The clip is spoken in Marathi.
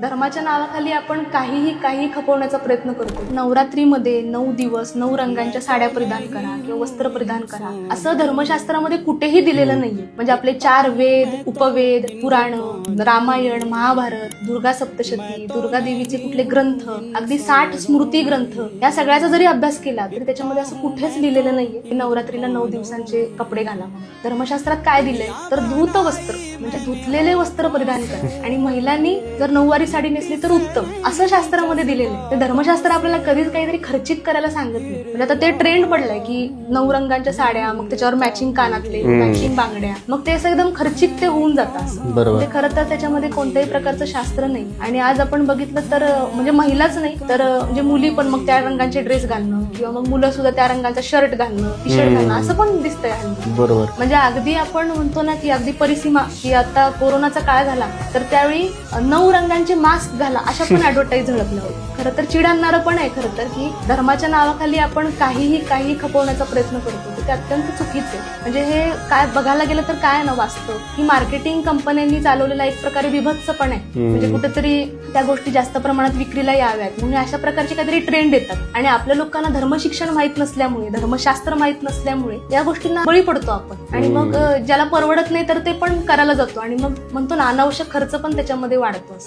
धर्माच्या नावाखाली आपण काही खपवण्याचा प्रयत्न करतो. नवरात्रीमध्ये 9 दिवस 9 रंगांच्या साड्या परिधान करा किंवा वस्त्र परिधान करा असं धर्मशास्त्रामध्ये कुठेही दिलेलं नाहीये. म्हणजे आपले 4 वेद, उपवेद, पुराण, रामायण, महाभारत, दुर्गा सप्तशती, दुर्गा देवीचे कुठले ग्रंथ, अगदी 60 स्मृती ग्रंथ या सगळ्याचा जरी अभ्यास केला तरी त्याच्यामध्ये असं कुठेच लिहिलेलं नाहीये की नवरात्रीला 9 दिवसांचे कपडे घाला. धर्मशास्त्रात काय दिलंय तर धूत वस्त्र म्हणजे धुतलेले वस्त्र परिधान करा आणि महिलांनी जर नऊवारी साडी नेसली तर उत्तम असं शास्त्रामध्ये दिलेलं आहे. ते धर्मशास्त्र आपल्याला कधीच काहीतरी खर्चिक करायला सांगत नाही. म्हणजे आता ते ट्रेंड पडलाय की 9 रंगांच्या साड्या, मग त्याच्यावर मॅचिंग कानातले, मॅचिंग बांगड्या, मग ते असं एकदम खर्चिक ते होऊन जातं असं. ते खरं तर त्याच्यामध्ये कोणत्याही प्रकारचं शास्त्र नाही. आणि आज आपण बघितलं तर म्हणजे महिलाच नाही तर म्हणजे मुली पण मग त्या रंगाचे ड्रेस घालणं किंवा मग मुलं सुद्धा त्या रंगाचा शर्ट घालणं, टी शर्ट घालणं असं पण दिसतंय हल्ली. बरोबर. म्हणजे अगदी आपण म्हणतो ना की अगदी परिसीमा की आता कोरोनाचा काळ झाला तर त्यावेळी 9 रंगांचे मास्क घाला अशा पण ऍडव्हर्टाईज झळकल्या होत्या. खरं तर चिड आणणारं पण आहे खरं तर की धर्माच्या नावाखाली आपण काही खपवण्याचा प्रयत्न करतो ते अत्यंत चुकीचं आहे. म्हणजे हे काय बघायला गेलं तर काय ना वास्तव ही मार्केटिंग कंपन्यांनी चालवलेला एक प्रकारे विभत्स पण आहे. म्हणजे कुठेतरी त्या गोष्टी जास्त प्रमाणात विक्रीला याव्यात म्हणून अशा प्रकारचे काहीतरी ट्रेंड येतात आणि आपल्या लोकांना धर्मशिक्षण माहित नसल्यामुळे, धर्मशास्त्र माहित नसल्यामुळे या गोष्टींना बळी पडतो आपण आणि मग ज्याला परवडत नाही तर ते पण करायला जातो आणि मग म्हणतो ना अनावश्यक खर्च पण त्याच्यामध्ये वाढतो.